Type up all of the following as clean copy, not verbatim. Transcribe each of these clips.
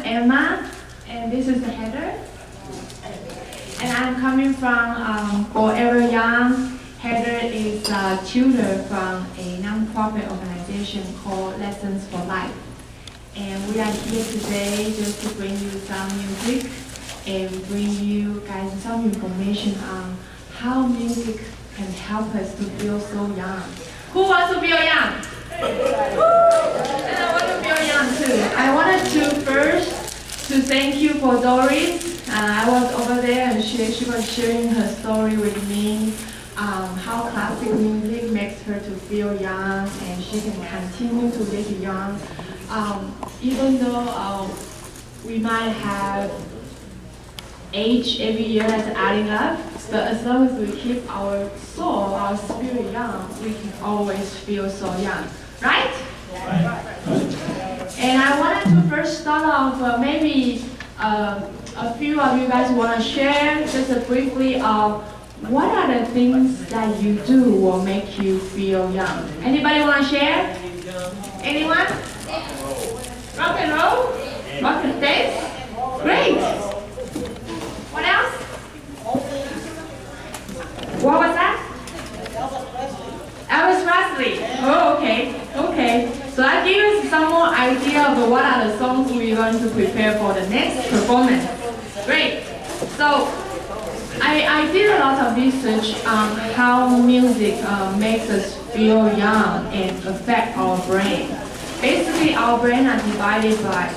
Emma, and this is Heather. And I'm coming from Forever Young. Heather is a tutor from a nonprofit organization called Lessons for Life. And we are here today just to bring you some music and bring you guys some information on how music can help us to feel so young. Who wants to feel young? And I want to feel young too. I wanted to first to thank you for Doris. I was over there and she was sharing her story with me, how classic music makes her to feel young and she can continue to live young. Even though we might have age every year that's adding up, but as long as we keep our soul, our spirit young, we can always feel so young. Right? And I wanted to first start off, maybe a few of you guys want to share just briefly of what are the things that you do will make you feel young. Anybody want to share? Anyone? Rock and roll? Rock and dance? Great! What else? What was that? Elvis Presley. Oh, okay. So that gives us some more idea of what are the songs we're going to prepare for the next performance. Great. So I did a lot of research on how music makes us feel young and affect our brain. Basically, our brain are divided by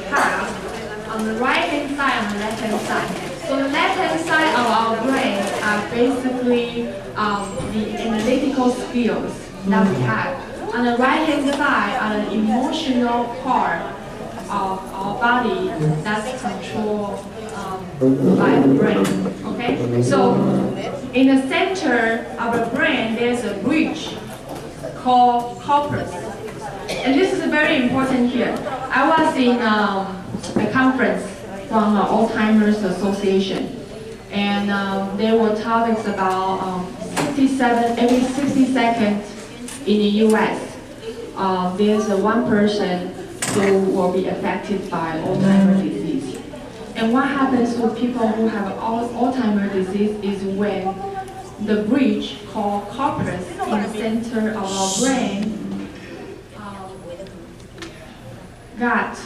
half on the right-hand side and the left-hand side. So the left-hand side of our brain are basically the analytical skills that we have. On the right-hand side are the emotional part of our body that's controlled by the brain. Okay? So in the center of the brain, there's a bridge called corpus. And this is very important here. I was in a conference from the Alzheimer's Association, and there were topics about every 60 seconds in the U.S. There's one person who will be affected by Alzheimer's disease. And what happens with people who have Alzheimer's disease is when the bridge called corpus in the center of our brain got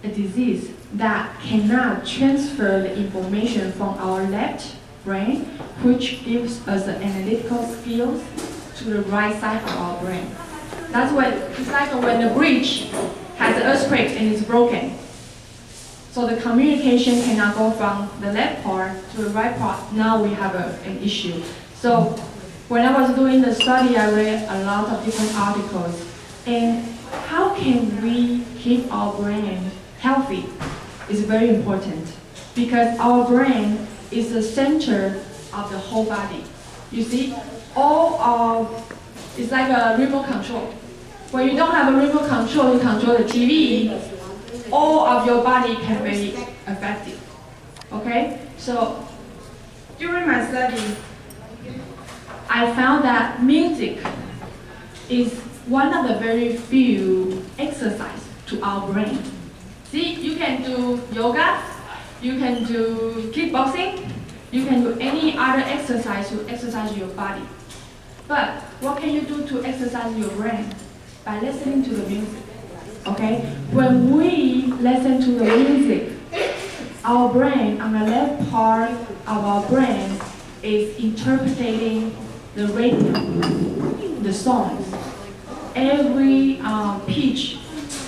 a disease that cannot transfer the information from our left brain, which gives us the analytical skills, to the right side of our brain. That's what it's like when the bridge has an earthquake and it's broken. So the communication cannot go from the left part to the right part. Now we have an issue. So when I was doing the study, I read a lot of different articles. And how can we keep our brain healthy is very important, because our brain is the center of the whole body. You see, it's like a remote control. When you don't have a remote control, you control the TV, all of your body can be affected. Okay? So during my study, I found that music is one of the very few exercise to our brain. See, you can do yoga, you can do kickboxing, you can do any other exercise to exercise your body. But what can you do to exercise your brain? By listening to the music. Okay? When we listen to the music, our brain, on the left part of our brain, is interpreting the rhythm, the songs. Every pitch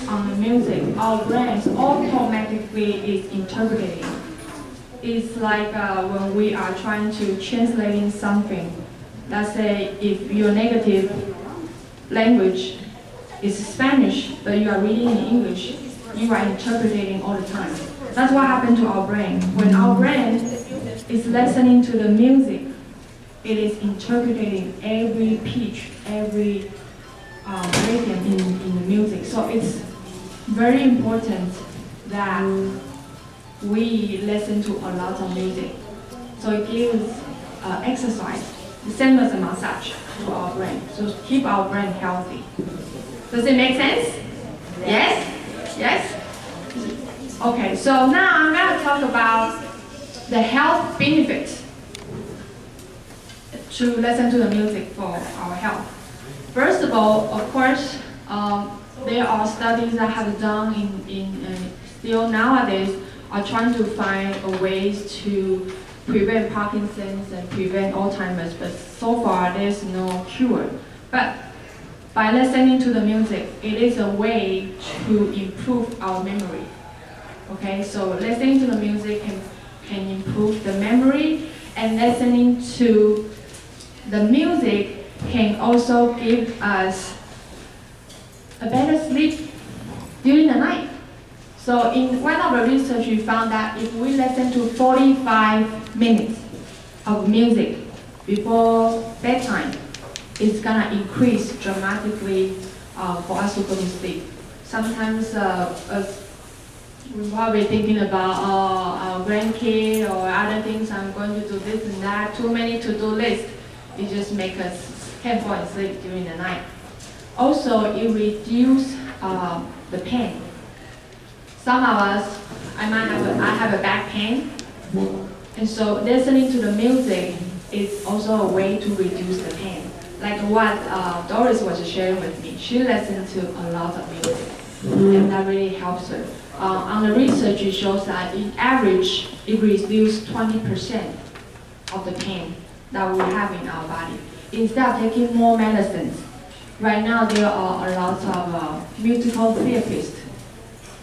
on the music, our brains automatically is interpreting. It's like when we are trying to translating something. Let's say if your native language is Spanish, but you are reading in English, you are interpreting all the time. That's what happened to our brain. When our brain is listening to the music, it is interpreting every pitch, every rhythm in the music. So it's very important that we listen to a lot of music. So it gives exercise, the same as a massage to our brain. So keep our brain healthy. Does it make sense? Yes? Yes? Okay, so now I'm going to talk about the health benefits to listen to the music for our health. First of all, of course, there are studies that have done still nowadays are trying to find ways to prevent Parkinson's and prevent Alzheimer's, but so far there's no cure. But by listening to the music, it is a way to improve our memory. Okay, so listening to the music can improve the memory, and listening to the music can also give us a better sleep during the night. So in one of the research, we found that if we listen to 45 minutes of music before bedtime, it's gonna increase dramatically for us to go to sleep. Sometimes we're probably thinking about our grandkid or other things, I'm going to do this and that, too many to-do lists. It just makes us can't fall asleep during the night. Also, it reduces the pain. Some of us, I have a back pain, and so listening to the music is also a way to reduce the pain. Like what Doris was sharing with me, she listened to a lot of music, and that really helps her. On the research, it shows that in average, it reduces 20% of the pain that we have in our body. Instead of taking more medicines, right now there are a lot of musical therapists,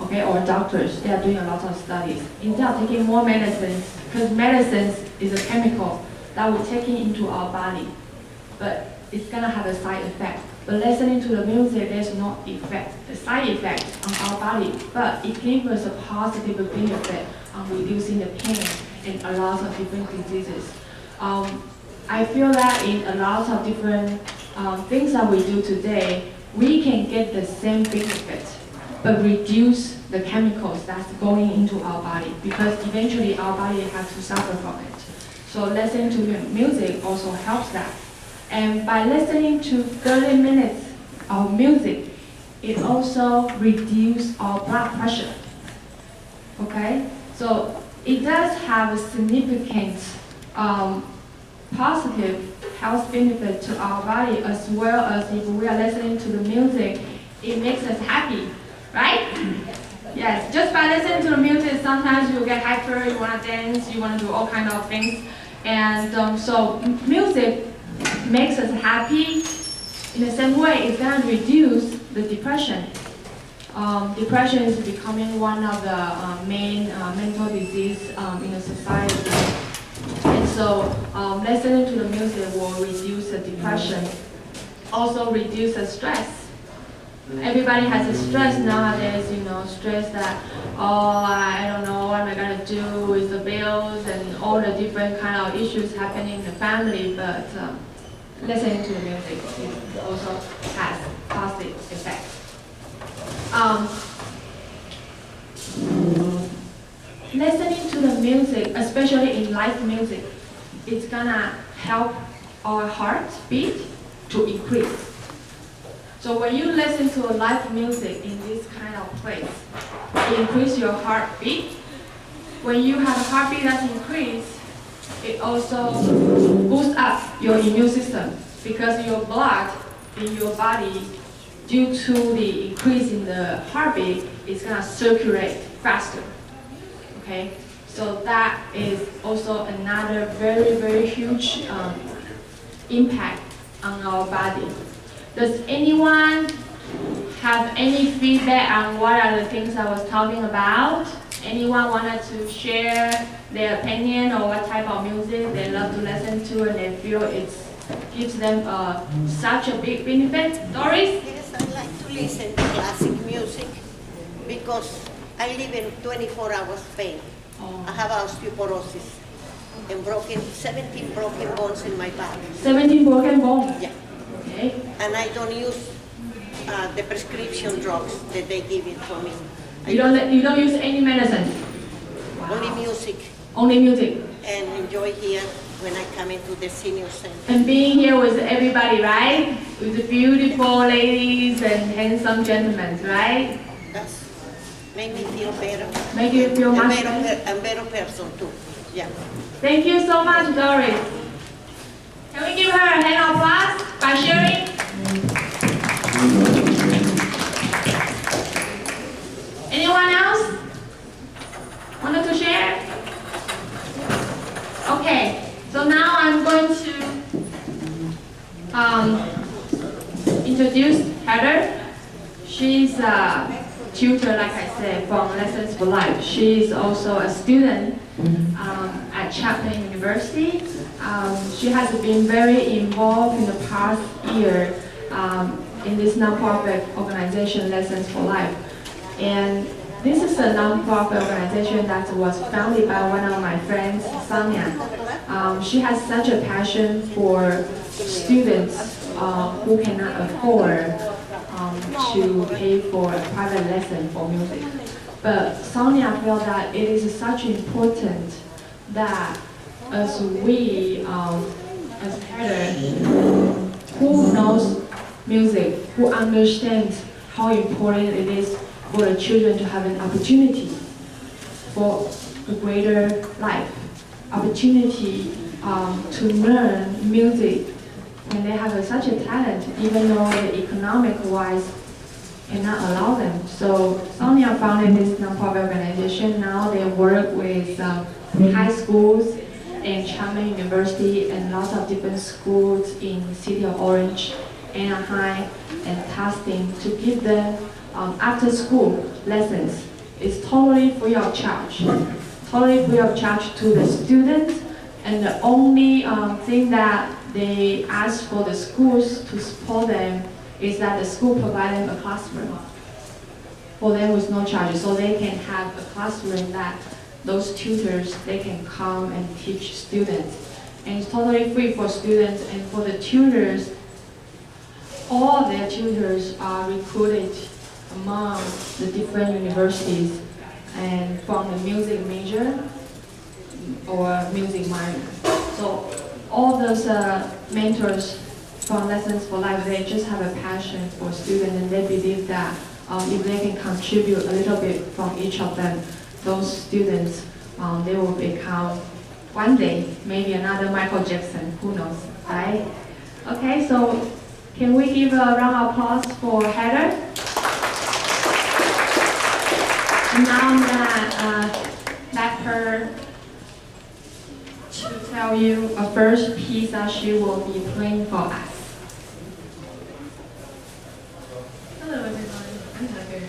okay, or doctors. They are doing a lot of studies. Instead of taking more medicines, because medicines is a chemical that we're taking into our body, but it's gonna have a side effect. But listening to the music, there's no effect, a side effect on our body, but it gives us a positive benefit on reducing the pain in a lot of different diseases. I feel that in a lot of different things that we do today, we can get the same benefit, but reduce the chemicals that's going into our body, because eventually our body has to suffer from it. So listening to music also helps that. And by listening to 30 minutes of music, it also reduces our blood pressure. Okay? So it does have a significant positive health benefit to our body, as well as if we are listening to the music, it makes us happy, right? Yes, just by listening to the music, sometimes you get hyper, you want to dance, you want to do all kinds of things. And so music makes us happy. In the same way, it's going to reduce the depression. Depression is becoming one of the main mental disease in the society. And so listening to the music will reduce the depression, also reduce the stress. Everybody has a stress nowadays, stress that, I don't know what am I going to do with the bills and all the different kind of issues happening in the family, but listening to the music also has positive effects. Listening to the music, especially in live music, it's gonna help our heartbeat to increase. So when you listen to a live music in this kind of place, it increases your heartbeat. When you have a heartbeat that's increased, it also boosts up your immune system, because your blood in your body, due to the increase in the heartbeat, is gonna circulate faster. Okay, so that is also another very, very huge impact on our body. Does anyone have any feedback on what are the things I was talking about? Anyone wanted to share their opinion or what type of music they love to listen to and they feel it gives them such a big benefit? Doris? Yes, I like to listen to classic music because I live in 24 hours pain. I have osteoporosis and 17 broken bones in my body. 17 broken bones? Yeah. Okay. And I don't use the prescription drugs that they give it for me. You don't use any medicine? Wow. Only music. Only music. And enjoy here when I come into the senior center. And being here with everybody, right? With the beautiful ladies and handsome gentlemen, right? Make me feel better. Make you feel A much better, better. a better person too. Yeah. Thank you so much, Doris. Can we give her a hand of applause by sharing? Anyone else wanted to share? Okay, so now I'm going to introduce Heather. She's a tutor, like I said, from Lessons for Life. She's also a student at Chapman University. She has been very involved in the past year in this nonprofit organization, Lessons for Life. And this is a nonprofit organization that was founded by one of my friends, Sonia. She has such a passion for students who cannot afford to pay for a private lesson for music. But Sonia felt that it is such important that as we, as parents, who knows music, who understands how important it is for the children to have an opportunity for a greater life, opportunity to learn music when they have such a talent, even though the economic-wise cannot allow them. So Sonia founded this nonprofit organization. Now they work with high schools in Chapman University and lots of different schools in the city of Orange, Anaheim, and Tustin to give them after-school lessons. It's totally free of charge. Totally free of charge to the students. And the only thing that they ask for the schools to support them is that the school provide them a classroom for them with no charges, so they can have a classroom that those tutors, they can come and teach students. And it's totally free for students, and for the tutors, all their tutors are recruited among the different universities and from the music major or music minor. So all those mentors from Lessons for Life, they just have a passion for students, and they believe that if they can contribute a little bit from each of them, those students, they will become one day maybe another Michael Jackson, who knows, right? Okay, so can we give a round of applause for Heather? And now I'm gonna let her to tell you a first piece that she will be playing for us. Hello everyone, I'm Heather.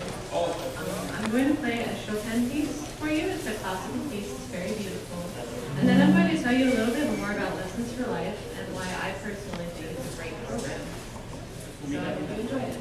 I'm going to play a Chopin piece for you. It's a classical piece, it's very beautiful. And then I'm going to tell you a little bit more about Lessons for Life and why I personally think it's a great program. So I hope you enjoy it.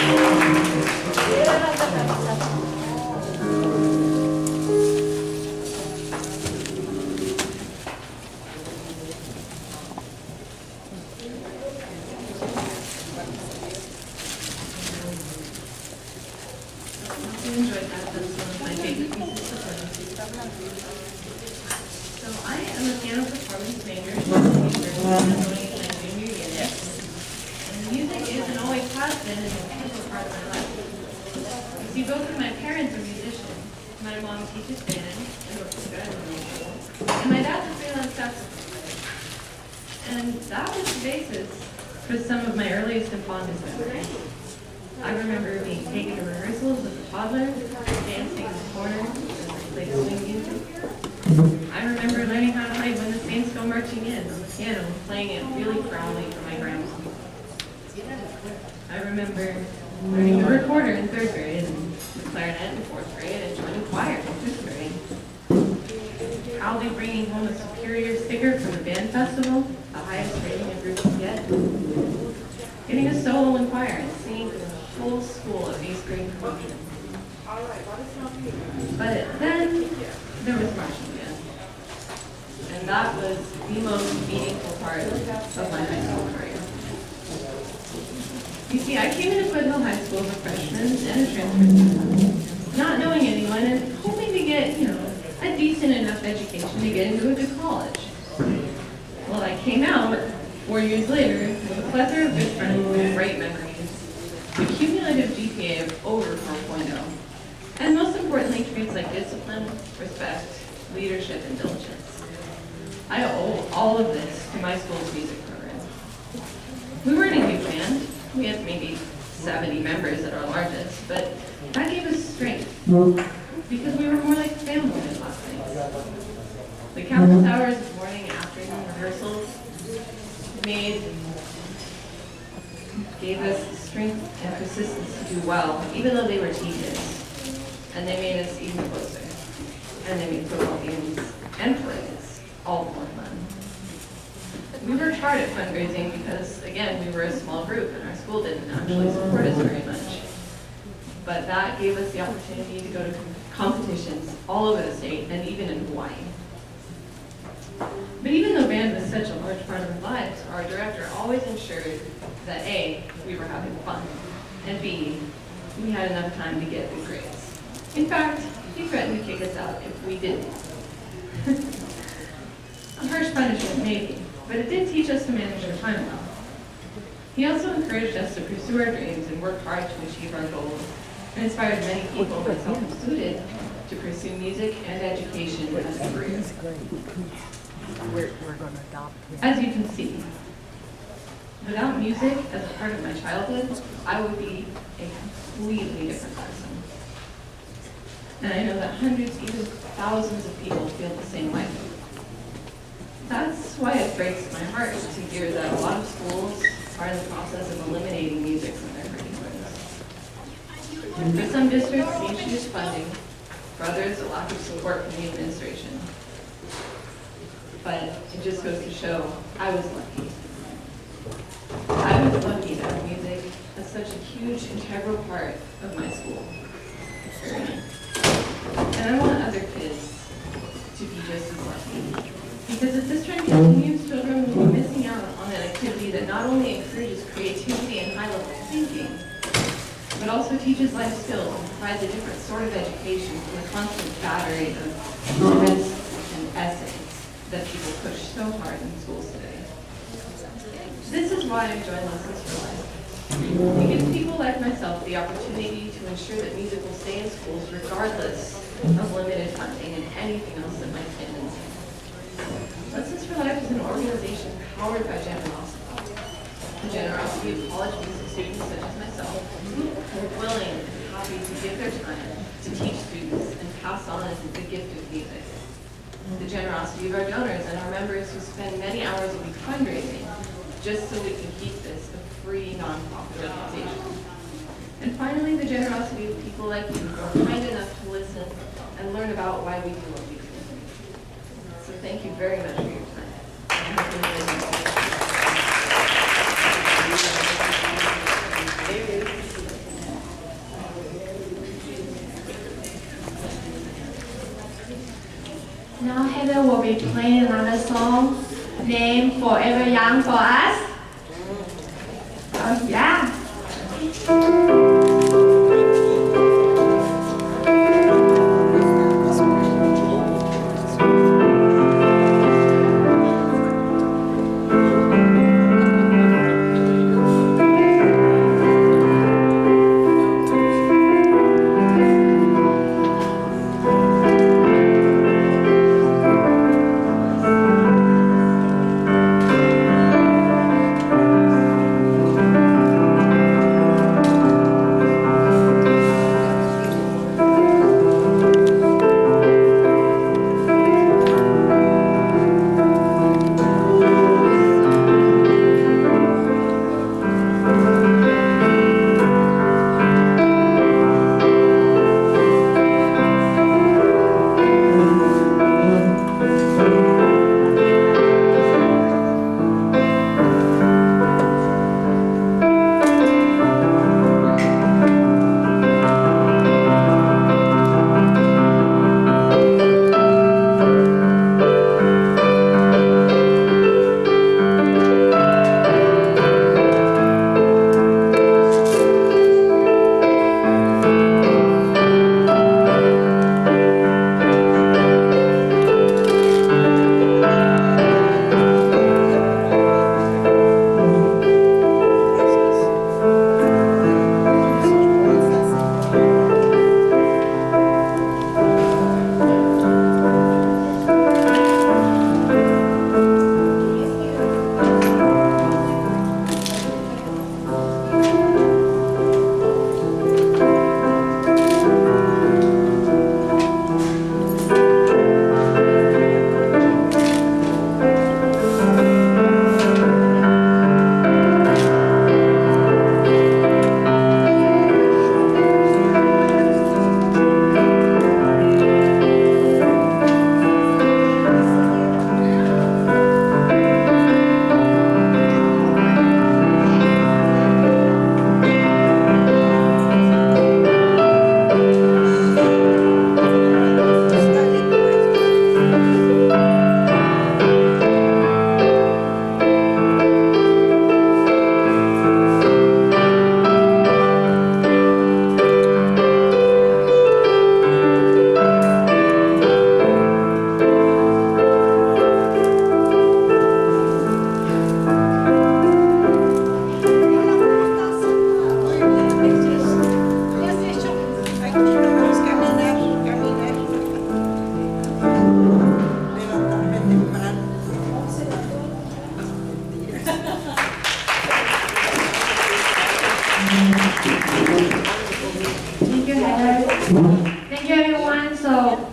I enjoyed that. That's one of my favorite pieces of learning. So I am a piano performance major going into my junior year. And music is and always has been an integral part of my life. As you both of my parents are musicians. My mom teaches band and orchestra in middle school. And my dad's a freelance saxophone player. And that was the basis for some of my earliest and fondest memories. I remember being taken to rehearsals as a toddler, dancing in the corner as I played swing music. I remember learning how to play When the Saints Go Marching In on the piano and playing it really proudly for my grandma. I remember learning the recorder in 3rd grade and the clarinet in 4th grade and joining choir in 5th grade. Proudly bringing home a superior sticker from the band festival, the highest rating a group can get. Getting a solo in choir and singing for the whole school of 8th grade promotion. But then there was marching band. And that was the most meaningful part of my high school career. You see, I came into Foothill High School as a freshman and a transfer student, not knowing anyone and hoping to get, a decent enough education to get into a good college. Well, I came out 4 years later with a plethora of good friends and great memories, a cumulative GPA of over 4.0, and most importantly, traits like discipline, respect, leadership, and diligence. I owe all of this to my school's music program. We weren't a huge band. We had maybe 70 members at our largest, but that gave us strength because we were more like family than classmates. The countless hours of morning and afternoon rehearsals gave us strength and persistence to do well, even though they were tedious. And they made us even closer. And they made football games and parades all more fun. We worked hard at fundraising because, again, we were a small group and our school didn't actually support us very much. But that gave us the opportunity to go to competitions all over the state and even in Hawaii. But even though band was such a large part of our lives, our director always ensured that A, we were having fun, and B, we had enough time to get good grades. In fact, he threatened to kick us out if we didn't. A harsh punishment, maybe, but it did teach us to manage our time well. He also encouraged us to pursue our dreams and work hard to achieve our goals, and inspired many people, myself included, to pursue music and education as a career. We're going to adopt him. As you can see, without music as a part of my childhood, I would be a completely different person. And I know that hundreds, even thousands of people feel the same way. That's why it breaks my heart to hear that a lot of schools are in the process of eliminating music from their curriculums. For some districts, the issue is funding. For others, a lack of support from the administration. But it just goes to show I was lucky. I was lucky to have music as such a huge, integral part of my school experience. And I want other kids to be just as lucky. Because if this trend continues, children will be missing out on an activity that not only encourages creativity and high-level thinking, but also teaches life skills and provides a different sort of education from the constant battery of tests and essays that people push so hard in schools today. This is why I joined Lessons for Life. It gives people like myself the opportunity to ensure that music will stay in schools regardless of limited funding and anything else that might stand in the way. Lessons for Life is an organization powered by generosity. The generosity of college music students such as myself, who are willing and happy to give their time to teach students and pass on the gift of music. The generosity of our donors and our members who spend many hours a week fundraising just so we can keep this a free, nonprofit organization. And finally, the generosity of people like you who are kind enough to listen and learn about why we do what we do. So thank you very much for your time. I hope you enjoy the Now Heather will be playing another song named Forever Young for us. Oh yeah. Thank you, Heather. Thank you, everyone. So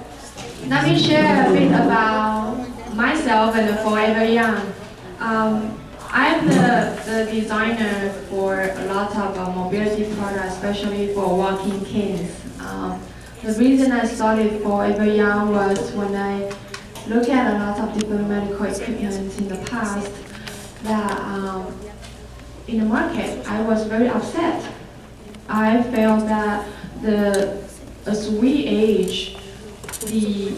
let me share a bit about myself and Forever Young. I'm the designer for a lot of mobility products, especially for walking canes. The reason I started Forever Young was when I looked at a lot of different medical equipment in the past that in the market, I was very upset. I felt that as we age, the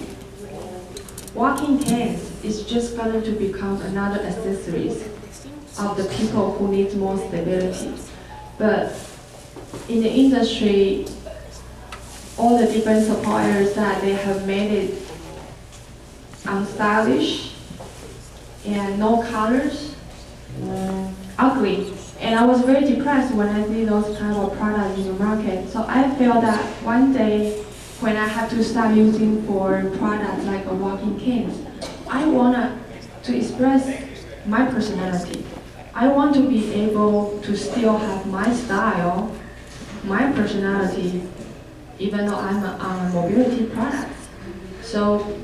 walking canes is just going to become another accessories of the people who need more stability. But in the industry, all the different suppliers that they have made it unstylish and no colors, ugly. And I was very depressed when I see those kind of products in the market. So I felt that one day when I have to start using for products like a walking canes, I want to express my personality. I want to be able to still have my style, my personality, even though I'm on a mobility product. So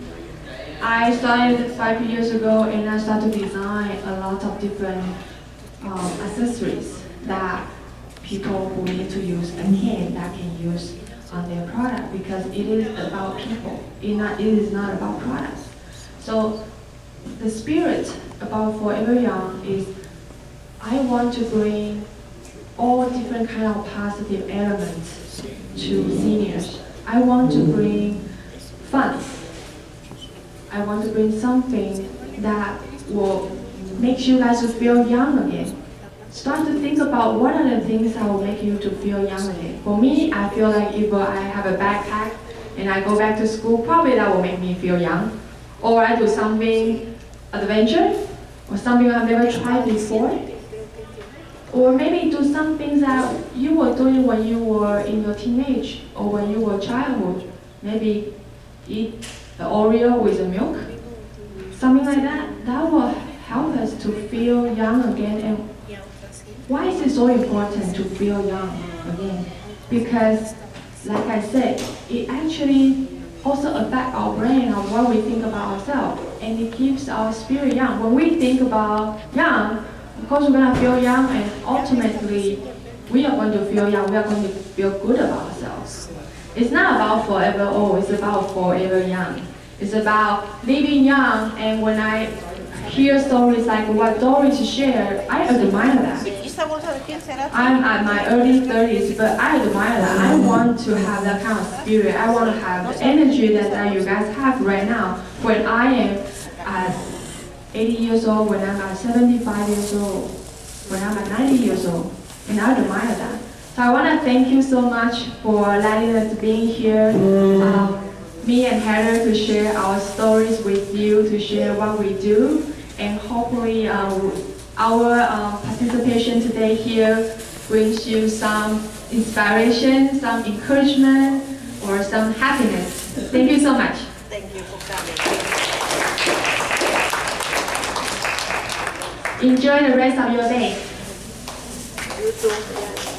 I started 5 years ago and I started to design a lot of different accessories that people who need to use a cane that can use on their product, because it is about people. It is not about products. So the spirit about Forever Young is I want to bring all different kind of positive elements to seniors. I want to bring fun. I want to bring something that will make you guys to feel young again. Start to think about what are the things that will make you to feel young again. For me, I feel like if I have a backpack and I go back to school, probably that will make me feel young. Or I do something adventure, or something I've never tried before. Or maybe do some things that you were doing when you were in your teenage or when you were childhood. Maybe eat the Oreo with the milk. Something like that. That will help us to feel young again. And why is it so important to feel young again? Because, like I said, it actually also affects our brain and what we think about ourselves. And it keeps our spirit young. When we think about young, of course we're going to feel young, and ultimately we are going to feel young. We are going to feel good about ourselves. It's not about forever old, it's about forever young. It's about living young, and when I hear stories like what Doris shared, I admire that. I'm at my early 30s, but I admire that. I want to have that kind of spirit. I want to have the energy that you guys have right now. When I am at 80 years old, when I'm at 75 years old, when I'm at 90 years old, and I admire that. So I want to thank you so much for letting us being here. Me and Heather to share our stories with you, to share what we do, and hopefully our participation today here brings you some inspiration, some encouragement, or some happiness. Thank you so much. Thank you for coming. Enjoy the rest of your day. You too.